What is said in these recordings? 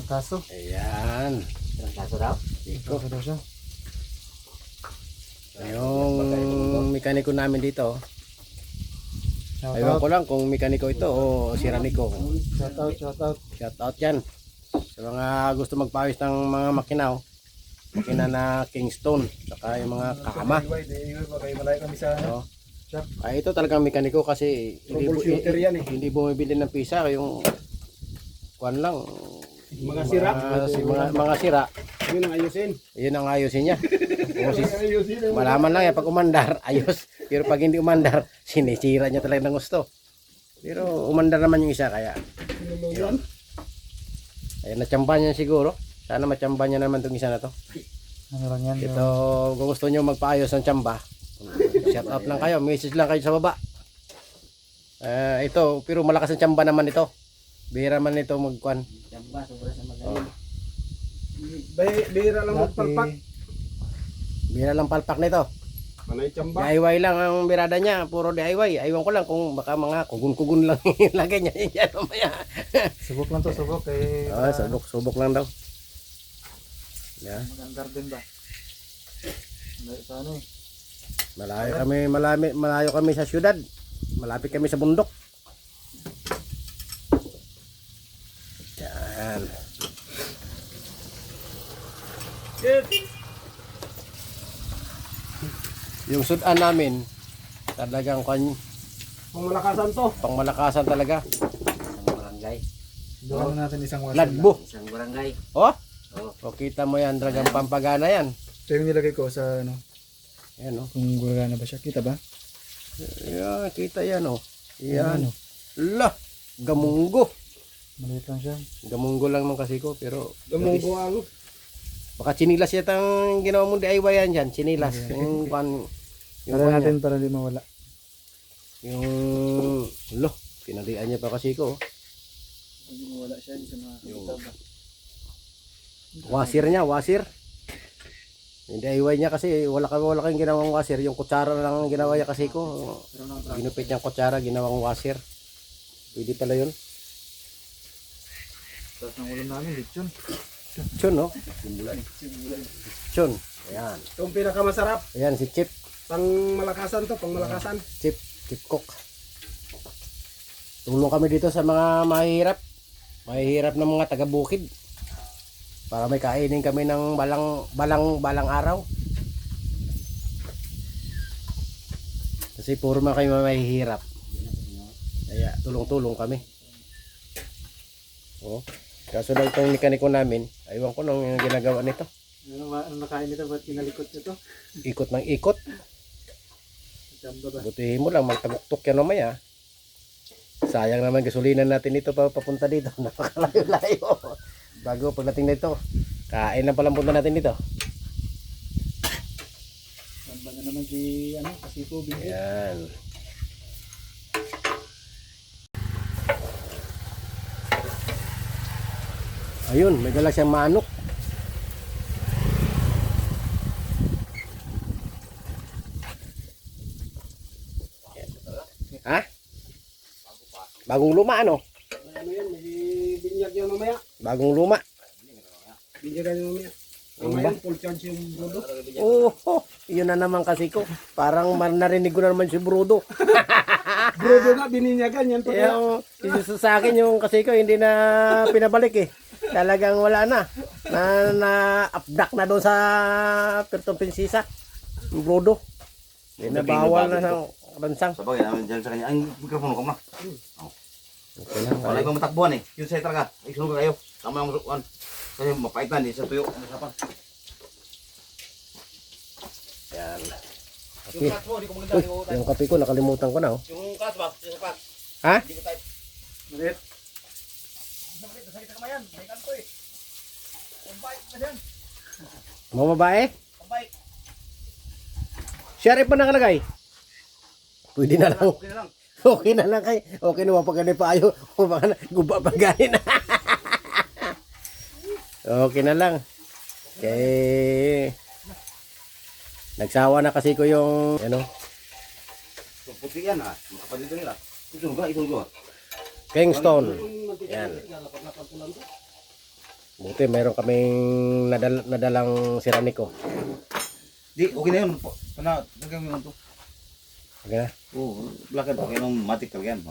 Kaso. Ayan. Kaso daw? Iko. Kaso daw siya. Yung mekaniko namin dito. Shout Aywan out. ko lang kung mekaniko ito o siraniko. Shout out, shout out. Shout out yan. Sa mga gusto magpawis ng mga makinaw. Makina na Kingston. Saka yung mga kama. Malay kami sa So, ay ito talagang mekaniko kasi troubleshooter yan eh. hindi bumibili ng pisa yung kuan lang Mga sira. mga sira Yun ang ayusin. yun ang ayusin niya. Ayusin. Malaman lang yan pag umandar ayos, pero pag hindi umandar sinisira niya talaga ng gusto. Pero umandar naman yung isa kaya yun. Ay natsamban niya siguro. Sana matsamban niya naman itong isa na to. Ano lang yan? Ito kung gusto niyo magpaayos ng tsamba, shout out lang kayo, message lang kayo sa baba. Ito pero malakas ang tsamba naman ito. Bihira man ito magkuan. Jamba, sobra sa magaling. Bihira lang magpalpak. Bihira lang palpak nito. Manay tsamba. DIY lang ang birada niya, puro DIY. Aywan ko lang kung baka mga kugun-kugun lang ilagay niya yan mamaya. Subok lang to, subok. Eh, Subok lang daw. Yeah. magandar din ba? Sa ano eh. Malayo kami sa syudad. Malapit kami sa bundok. Yan. Yung sudan namin talagang Pangmalakasan to. pangmalakasan talaga. Isang barangay. Doon natin isang wasan. Lagbo. Isang barangay. Oh? Oh. O kita mo yan, talagang pampagana yan. Ito yung nilagay ko sa ano. Yan o. Kung gulana ba siya. Kita ba? Yan, kita yan o. Yan, Yan. La, gamunggo. Maliit lang siya. Gamunggo lang nung kasi ko, pero Gamunggo ang. baka chinilas yata ang ginawa mong DIY yan dyan. Chinilas. Yung pan. Yung Para pan natin para di mawala. Yung lo, pinalian niya pa kasi ko. Hindi mawala siya. Hindi siya makakita ba? Wasir niya, wasir. Yung DIY niya kasi wala kang ginawang wasir. Yung kutsara lang ang ginawa niya kasi ko. Ginupit niyang kutsara, ginawang wasir. Pwede pala yun. Tapos ng ulam namin, lechon. Chun, no? Chun. Ayan. Itong pinakamasarap. Ayan si Chip. Pangmalakasan to, pangmalakasan. Chip Cook. Tulong kami dito sa mga mahihirap na mga taga-bukid. Para may kainin kami ng balang araw. Kasi puro man kayo mahihirap. Kaya tulong-tulong kami. Oh. Kaso lang itong mekaniko namin, aywan ko nung ginagawa nito. Ano nakain nito? Ba't kinalikot nito? Ikot ng ikot. Jamba ba? Butihin mo lang, magtaguktok yan mamaya. Sayang naman gasolina natin ito papunta dito. Napakalayo-layo. Bago pagdating nito, kain lang palang punta natin dito. Jamba na naman si Kasipo Binti. Ayan. Ayun, may dala siyang manok. Ha? Bagong luma ano? Ano yan? May binyag yan mamaya. Bagong luma. Binyagan yan mamaya. Ano Mamaya ba? full charge yung brodo. Oh, yun na naman kasi ko. Parang narinig ko na naman si Brudo. Brodo nga, bininyagan yan. Yung sa akin yung kasi ko hindi na pinabalik eh. Talagang wala na. Na-updack na doon sa Puerto Princesa. Yung Brudo. Hindi na bawal na sa bansang. Sabagay namin dyan sa kanya. Ang mikropono ko na. Okay lang. Wala ibang matakbuhan eh. Yun sa'yo talaga. Ay, sunod kayo. Tama ang masukuan. Kasi mapaitan eh. Sa tuyo. Ano sa pa? Yan. Yung cut mo, hindi ko maganda. Uy, yung kape ko nakalimutan ko na oh. Yung cut ba? Yung sapat. Ha? Hindi ko type. Malit. Sakit ka mayan. May kanto eh. Pambike na dyan. Mga babae? Pambike. Share pa nakalagay. Pwede na lang. Okay na lang. Okay na lang kay. Okay na wapag ganun pa ayo. Baka guba pa ganin. Okay na lang. Kay nagsawa na kasi ko yung ano. Puti yan ha. Makapalito nila. Isunod ba? Isunod ba? Kingston. Yan. Buti mayroon kaming nadalang siraniko. Di, okay na yun. Lagyan mo yun to. Okay na. Oo, black and okay nung matik talaga yan.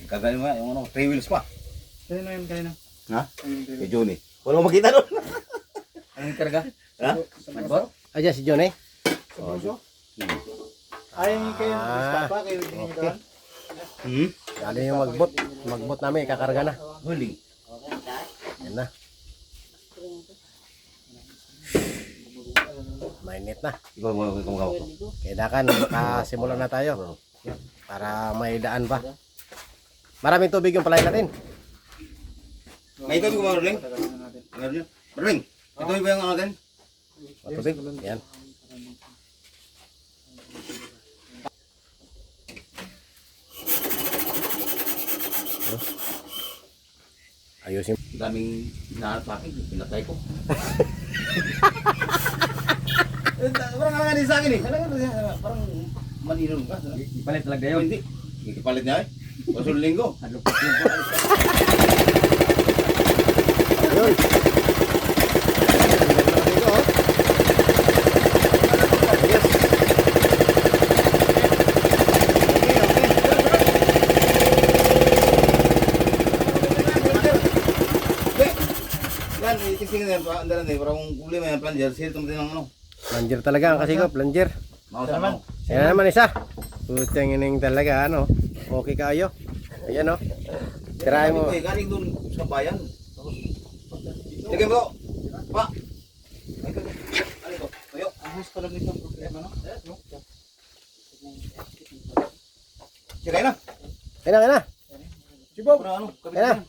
Kagaya mo yung ano, 3 wheels pa. Kaya na yun, kaya na. Ha? Kay Johnny. Wala mo makita doon. Anong karga? Ha? Magbot? Ayan si John eh. Sa puso? Ay, kayo, papa, kayo Okay. Hmm? Ano yung magbot? Magbot namin, kakarga na. Huling. Yan na. Mainit na. Ikaw mo kamukha ko. Kaya dakan, makasimulan na tayo. Para may daan pa. Maraming tubig yung palay natin. May ito ko Marling. Marling. Ito ba yung ano din? Matubig. Yan. Ayusin. Daming hinahanap sa akin. Pinatay ko. Parang nga din sa akin eh. Parang maninong ka. Ipalit talaga Ayun, yun. hindi. Ikipalit niya eh. Pasul linggo. Halupot yun po. Ayun. Yes. Yan, itisingin na yan. Andalan din. Parang problema yan. Plunger. Sila tumatin ng ano. Plunger talaga ang kasi ko, plunger. Mausa mo. Yan naman isa. Putang ining talaga ano. Okay kayo. Ayan oh. Tirahin mo. Galing doon sa bayan. Lagyan mo. Pa. Ano ito? Tuyo. Ahos pa lang nito ang problema, no? Sige na. Kaya na. Chibob! Ano? Kapit Kaya na. na.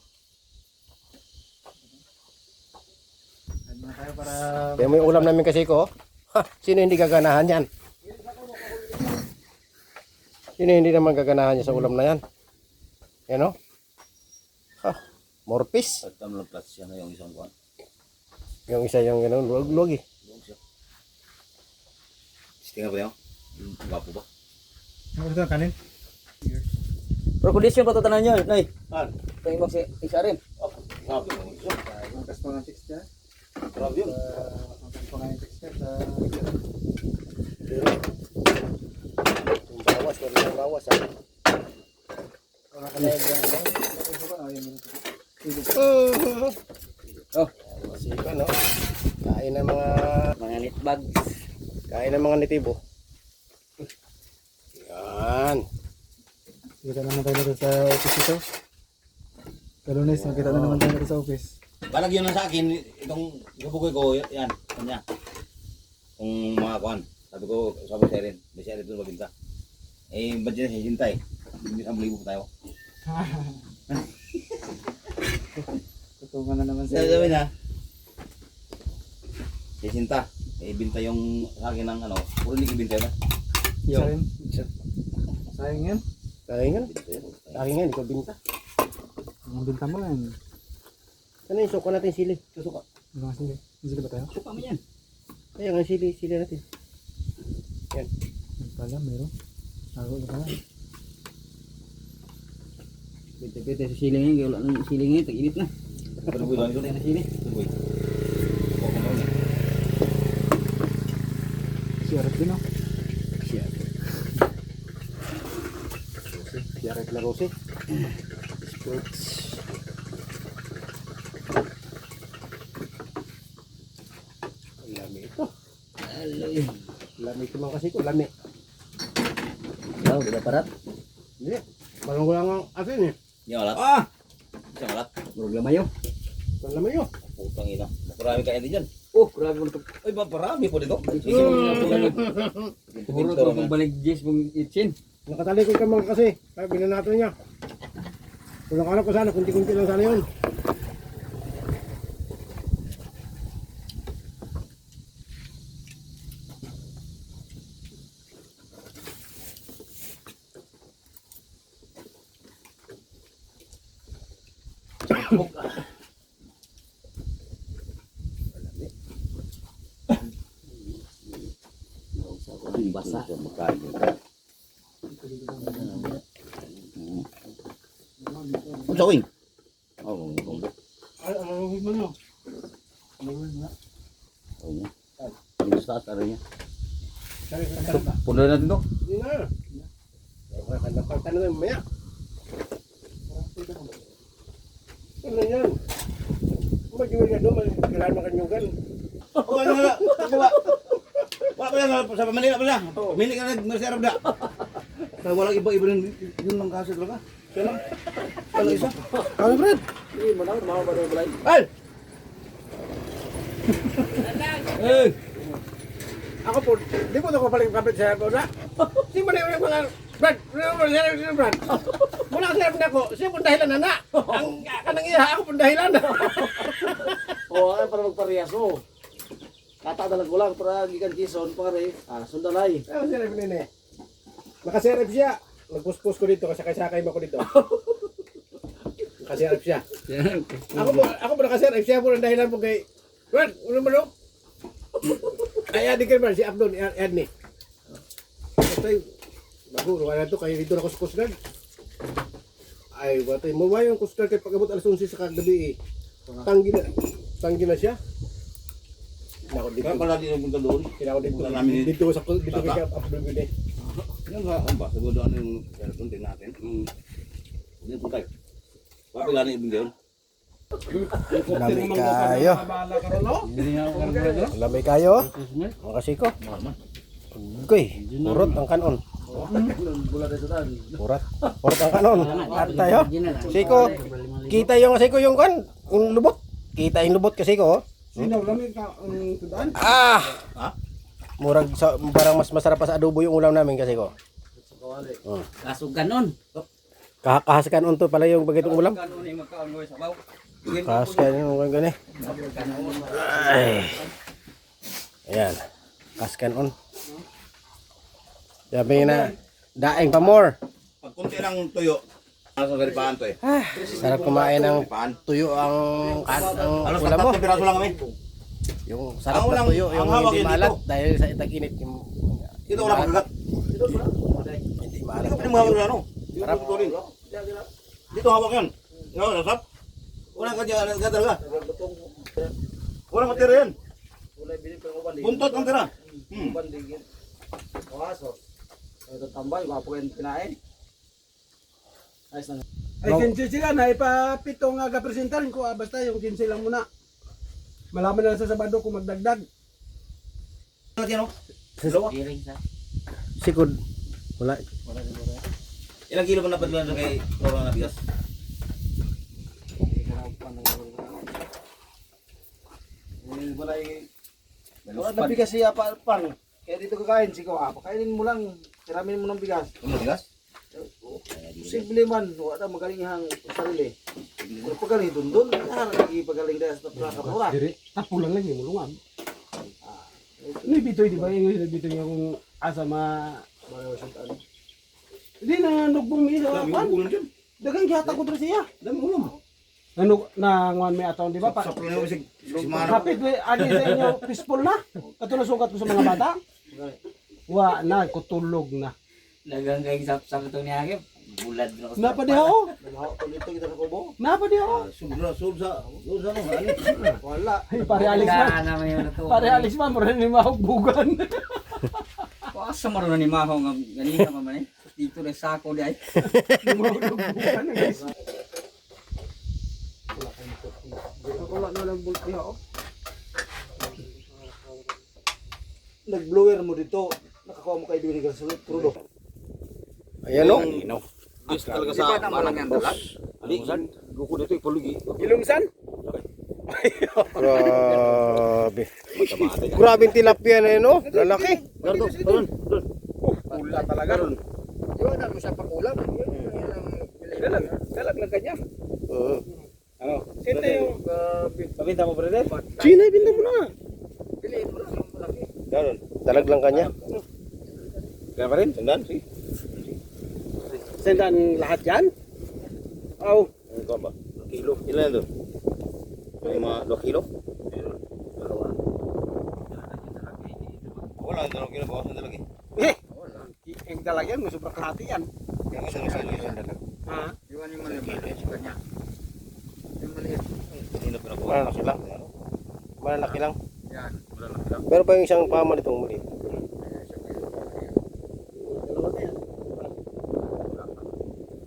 Ano na tayo para... Kaya mo yung ulam namin kasi ko. Ha, sino hindi gaganahan yan? Sino hindi naman gaganahan niya sa ulam na yan? Yan o. Ha, morpis. Pagka mo lang plus siya na yung isang kuwan. Yung isa yung gano'n, luwag-luwag eh. Tingnan ba yun? Gwapo ba? Ano ito, kanin? Pero kondisyon pa ito tanan nyo, Nay. Ah, Tingin mo si isa rin. grabe. Ang kasto ng chicks dyan. Grabe yun. Ang kasto ng chicks dyan sa... Yung bawas, wala yung bawas ha. Wala ka lang dyan. Ito ba? Ayun, yun. Oh, masipan no. Kain ng mga nitibo. Yan. Kita naman tayo dito sa office ito. Kalunes, nakita na naman tayo dito sa office. Balagyan na sa akin, itong gabugoy ko, yan, kanya. Kung mga kuwan, sabi ko sa rin, may siya rin doon mabinta. Eh, ba't dyan siya hintay? Hindi sa malibo pa tayo. Tutungan na naman sa Sabi na, sisinta. Eh, binta yung sa akin ng ano, puro hindi ibinta na. Isa rin. Sayang yan. Kain nga. Binta yun. Kain nga, hindi ko binta. Ang binta mo yan. Ano yung suka natin sili? Susuka. Ano nga sila? Sila ba tayo? Suka mo yan. Kaya nga sili natin. Yan. Yan pala, meron. Tago na pala. Pwede sa siling yun, kaya wala nang siling yun, tag-init na. Pero boy, dami ko na sini. Boy. Siarap din, no? Yaret na rose. Sports. Lami ito. Aloy. Lami ito mga kasi ko. Lami. Wow, udah parat. Hindi. Parang wala nga asin eh. Yan malat. Ah! Siya malat. Murag lamayo. Ang lami yun. Putang ina. Marami kaya din dyan. Oh, grabe mo ito. Ay, marami po dito. Sige mo na ito ganun. Puro ito kung balik Jess mong itchin. Nakatalikod ka mga kasi. Kaya binanato niya. Kulang alam ko sana. Kunti-kunti lang sana yun. Basah. Kung sawing. Oh, Ay, ano mo nyo? taas ano niya. Puno natin to. Hindi na. Tanong mo maya. Ano yan? Mag-iwag na doon, kailangan makanyugan. Wala na. Wala pa lang sa Manila pa lang. Pamili ka na Mercy Arab na. Kaya walang iba-iba yun lang kasi talaga. Kaya lang. Wala isa. Kami, Brad. Ay! Eh! Ako po, di mo ito kapaling kapit sa ako na. Di mo na yung mga, Brad, Brad. Mula ka sinabi na ako, siya pong dahilan na na. Ang kanang iya, ako pong dahilan. Oo, ay para magparehas mo. Katadalag ko lang para gikan Quezon pare. Sundalay. Ano sinabi nini? Nakaserep siya. Nagpuspos ko dito kasi sakay mo ko dito. Nakaserep siya. Ako po nakaserep siya po ng dahilan po kay, Brad, ano mo no? Ay, adik ka naman, si Abdon, add ni. Batay, bago, wala to, kayo dito na ko sa kusgan. Ay, batay, mo yung kusgan kay pag-abot alas 11 sa kagabi eh. Tanggi na siya. Nako dito. Kaya pala di napunta doon. Kinako dito. Punta namin Dito sa dito kay Abdon yun eh. Yan ba? Ang ba? Siguro ano yung cellphone din natin. Hindi po tayo. Bakit gano'n ibig yun? Lamay kayo. Lamay kayo. Mga kasiko. Goy, urot ang kanon. Urot ang kanon. At tayo. Siko, kita yung siko yung kan, yung lubot. Kita yung lubot kasi ko. Sino lamig ka ang tudaan? Ah! Murag sa parang mas masarap pa sa adobo yung ulam namin kasi ko. Kaso ganon. Kahaskan unto pala yung bagitong ulam. Ganon ay magkaon mo sa baw. Kahaskan yung gani. Ay. Ayan. Kaskan on. Sabi na, daing pa more. Pag kunti lang tuyo, nasa garipahan to eh. Sarap kumain ng Garipahan. tuyo ang Alos ulam mo. 3 piraso lang kami. Yung sarap Ang na unang- tuyo, yung ang hawak hindi yun maalat dito. dahil sa itag-init. Yung Ito wala pagkagat. hindi Hindi maalat. ko pinamahawak na ano. Sarap. Dito hawak yan. No, nasap. Walang kadya, talaga. Walang matira yan. Buntot ang tira. Ito tambay, mapuin kinain. Ayos na. Ay, 15 sila na ipapito nga kapresentarin ko. Basta yung 15 lang muna. Malaman na lang sa Sabado kung magdagdag. Laki no? Piring sa. Sikod. Wala. Ilang kilo ba napadala na kay Loro na bigas? Wala na bigas siya pang. Kaya dito kakain sigaw pakainin mo lang. Tiramin mo ng bigas. Ano bigas? Posible man, wala magaling hang sarili. Kung pagaling doon, nakakipagaling dahil sa pagkakamura. Dire, tapulan lang yung mulungan. Ini bitoy, di ba? Yung bitoy yung asa Hindi na nugbong niya. Dami yung ulam dyan. Dagang gihata ko siya. Dami ulam. Ano na nguan may ataon, di ba? Sa plano mo si Mana. Kapit adi sa inyo peaceful na. Katulad sukat ko sa mga bata. Wa na kutulog na. Dagang kay sa ito ni Agip. Bulad na ako. Napa di ako? Dito kita sa kubo. Napa di ako? Sobra ano? Wala. Ay, pare alis man. naman yung natuwa. Pare alis man, mura ni mahugbugan. Asa maroon ni Maho nga ganina pa man eh. Dito na sako di ay. Mahugbugan guys. Wala na lang bulti ako. Nag-blower mo dito. Nakakuha mo kay Dwayne Garcia Trudeau. Ayan o. Bis talaga sa Mana. Guko dito ipulugi. Ilumsan? Grabe. Grabe yung tilapia na yun o. Lalaki. Gardo, doon. Pula talaga. Di ba na mo siya pakulam? Dalag lang kanya. Ano? Sinte yung Pabinta mo brother? China, binta mo na. Piliin mo lang yung malaki. Ganon. Dalag lang kanya. Kaya pa rin? Sandan? sendan lahat yan? Oh, Ano ka ba? Kilo. Ilan doon? May mga 2 kilo? Wala, 2 kilo. Bawasan talaga eh. yung dalag yan, may sobrang kalahati yan. Yung isang dalag. Ha? Iwan yung maliit sa kanya. Yung maliit. Hindi na pinakuha. Malalaki lang. Malalaki lang. Yan. Pero Magkano pa yung isang pama nitong maliit? Dalawa na yan.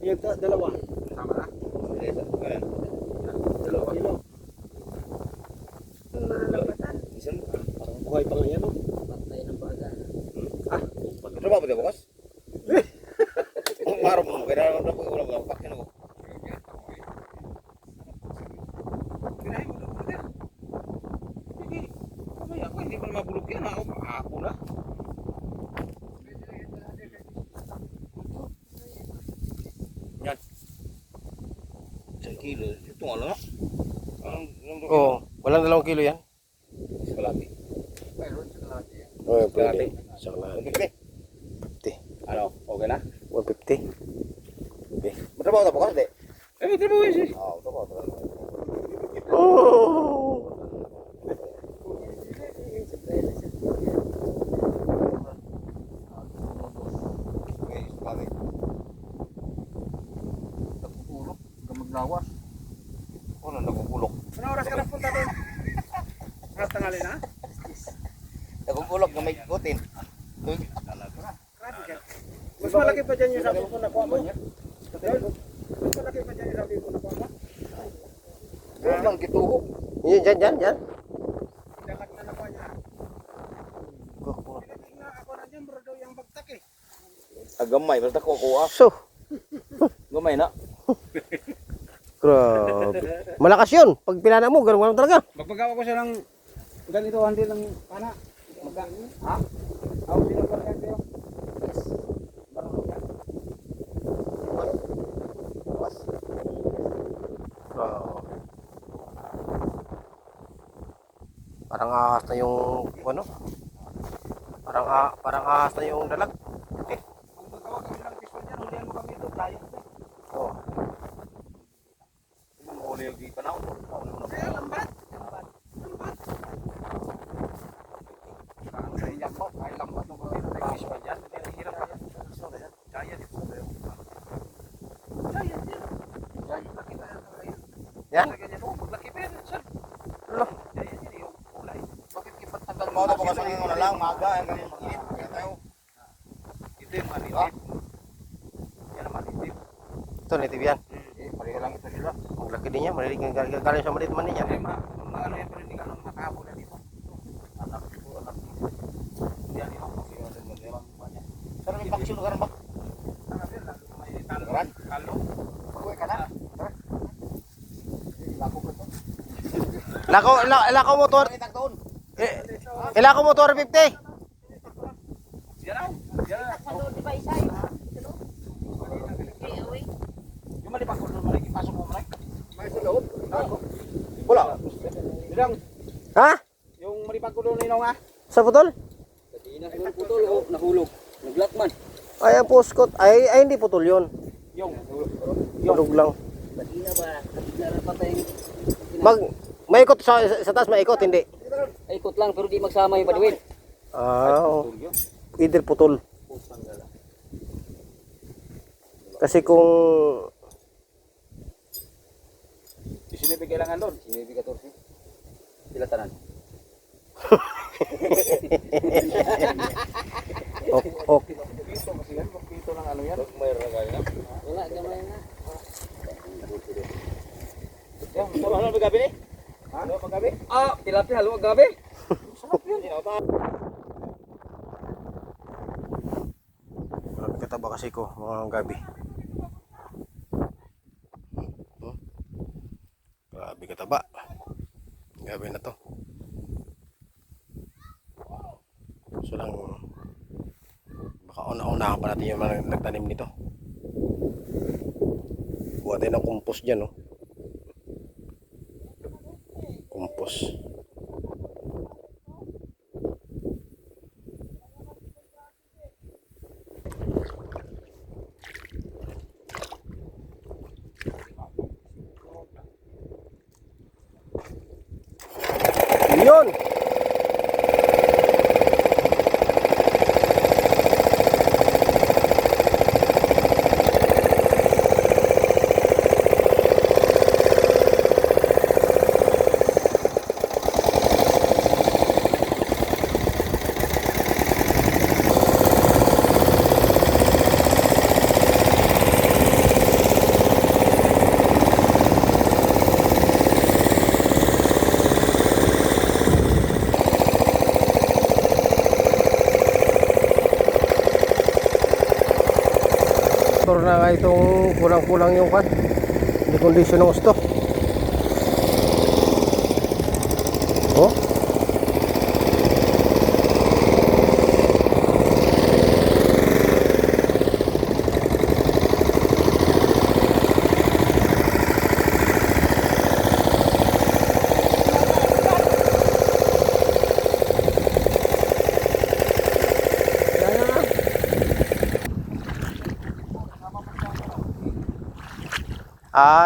Yung dalawa. Tama na. Dalawa kilo. Isang Parang buhay pa nga yan, no? trabaho ba 'di bukas? Maro mo kaya na ko ulam lang pakin ako. Kinahin mo na brother. Hindi. Kamay ako, hindi pa mabulok yan. Ako na. Yan. 1 kilo. Ito nga lang. Oo, walang 2 kilo yan. Kalati. Oo, pwede. Sa kalahati. 50. Ano? Okay na? 150. Okay. Matrabaho na bukas, di? Eh, may trabaho yun. Oo, trabaho. Oh! Okay, bagay. Ulok, maglawas. Ano nagugulok? Anong oras ka na punta doon? Oras tangali na? Nagugulok na may gutin. Mas malaki pa dyan yung sabi ko nakuha mo. Mas malaki pa dyan yung sabi ko nakuha mo. Doon lang gituhog. Yan, dyan. Dapat na nakuha niya. Pinagig na ako na dyan bro daw yung bagtak eh. Agamay, basta ko kuha. So, Gamay na. grabe. Malakas yun. Pag pinana mo, ganun talaga. Magpagawa ko siya ng ganito hindi ng pana. Ha? Ako sinagawa yan sa'yo. Oo. Parang ahas na yung ano? Parang ahas na yung dalag. Kung magawa kami ng pistol dyan, hulihan mo kami ito. Tayo. Oo. Huli yung di pa na. Kaya lambat. Sa iyak mo, ay lambat ng kami. Nag-fish pa dyan. Hirap pa yan. Kaya dito. Kaya dito. Laki na yan. Yan. Ganyan mo. Maglaki pa yan. Sir. Ano? Kaya yan yung kulay. Bakit ipatagal Mga na bukas ang ano lang, maga hanggang mag-init. Kaya tayo. Ito yung manitip. Yan ang manitip. Ito, native yan. Pareho lang ito sila. Ang laki din yan. Marilig galing sa maliit man din yan. Ay, ano yan, pero hindi ka nang makahabol na dito. Anak ko, anak ko. Yan yung Pero may paksyon ka rin ba? anak yan, lalo na may talo. Karan? Talo. Pag-uwi ka na. Lako ko ito. Ilako mo to. Ilako mo to 50. Yan ang. Yan ang. Yung malipak ko doon, malaki pasok mo, malaki. May sa loob. Wala. Bilang, Ha? yung malipak ko doon, ninong ah. Sa putol? Putol o nahulog. Naglakman. Ay, ang puskot. Ay, hindi putol yun. Yung. Hulog lang. Bagina ba? Naran pa tayong Maikot sa taas, maikot, hindi. ikot lang pero di magsama yung padiwin. Oo. Either putol. Kasi kung Sinibi kailangan doon. Sinibi 14. Sila tanan. ok. Pito kasi yan. Pito ng ano yan. Mayroon na kaya. Wala gamay na. Yan, sama na magabi ni. Ha? Ano magabi? Ah, tilapia haluwag gabi. Grabe kataba kasi ko mga gabi. Grabe kataba. Gabi na to. So lang baka una-unahan pa natin yung mga nagtanim nito. Buhat tayo ng compost dyan, no? Compost. Yun! baka itong kulang-kulang yung kan. Hindi kondisyon ng gusto. Oh.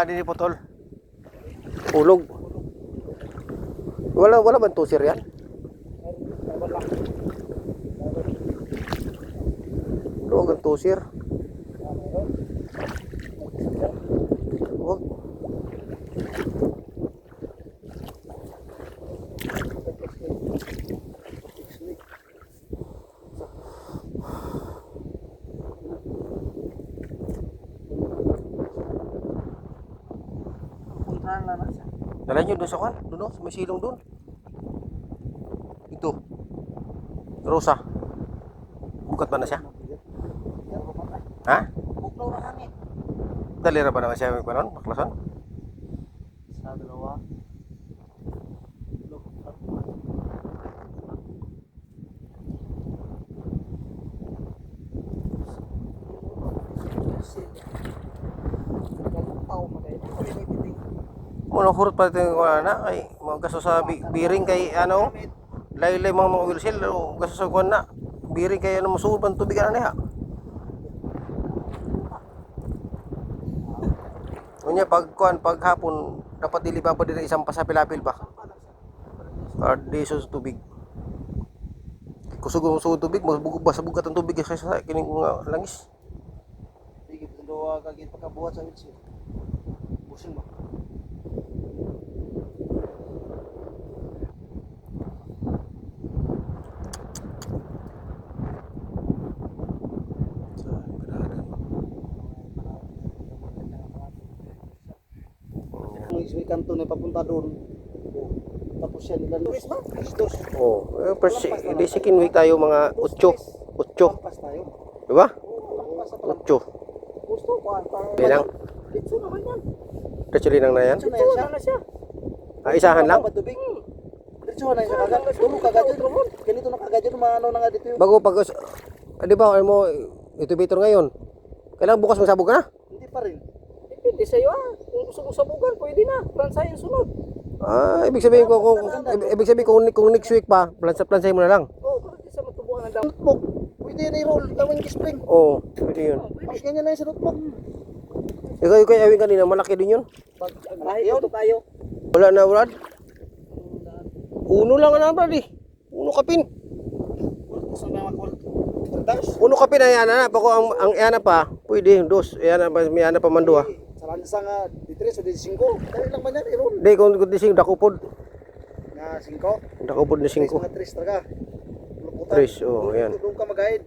Dini putol. Ulog. Wala bang tusir yan? Huwag ang tusir. Huwag. Dala nyo doon sa kan? Doon sa may silong doon. Ito. Rosa. Bukat ba na siya? Ha? Buklaw na kami. Dalira ba naman siya may panon? Baklason? Sa dalawa. Muna hurot pa ito yung na kay mga gaso sa biring kay ano laylay mga wilsil gaso sa kuwan na biring kay ano musul pan tubig na niya. Unya pag kuwan pag hapon dapat dili pa diri isang pasapilapil pa. Para di sa tubig. Kusog mo sa tubig mo basa bugat ang tubig sa kining mga langis. Sige, dalawa kagit pagkabuhat sa wilsil. Busing ba? May kanto na papunta doon. Tapos yan ilan dos ba? Dos. Oh, first di second week tayo mga 8. 8. Pas tayo. Di ba? Pas 8. Gusto ko Linang. Dito naman yan. Diretso linang na yan. Dito na siya. Isahan lang. Tubig. Dito na siya kagad. Dulo kagad yun. Ganito na kagad yun. Maano na nga dito yun. Bago pag di ba ano mo ito bitor ngayon. Kailangan bukas magsabog ka na. Hindi pa rin. Depende sa'yo Kung gusto mo sabugan, pwede na. Plansa yung sunod. Ibig sabihin ko kung next week pa, plansay mo na lang. Oo, para di sa matubuhan ng notebook. Pwede yan i-roll. Gawin spring. Oo, pwede yun. Mas ganyan na yung sa notebook. Ikaw yung awin kanina, malaki din yun. Ayaw, tayo. Wala na, Brad. Uno lang na, Brad eh. Uno kapin. Gusto na mag-call. Uno kapin ay ana na. Pako ang ana pa, pwede, dos. Ana pa, may ana pa man dua. Sa lansa nga, di 3 o di 5. Dali lang ba yan, i-roll? Di, kung dising dakupod. Na 5. Dakupod na 5. Mga 3 talaga. Luputan. 3, oo, yan. Doon ka mag-guide.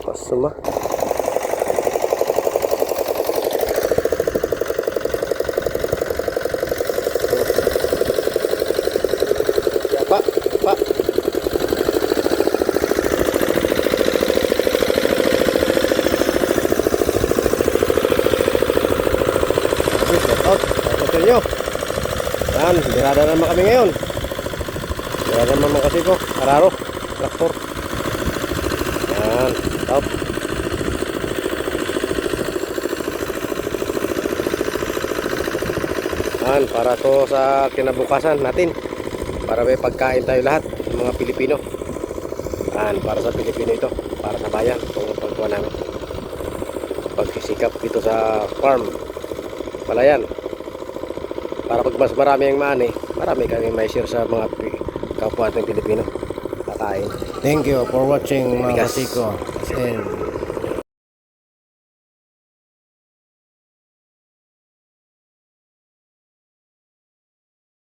Pasuma. Ya, Pak. Nyo. Yan, birada naman kami ngayon. Birada naman kasi ko, Araro, traktor. Yan, top. Yan, para to sa kinabukasan natin. Para may pagkain tayo lahat, mga Pilipino. Yan, para sa Pilipino ito, para sa bayan, itong pagkuha namin. Pagsisikap dito sa farm, palayan. Para pag mas marami ang maani, marami kami may share sa mga kapwa ating Pilipino. Kakain. Thank you for watching mga kasiko. And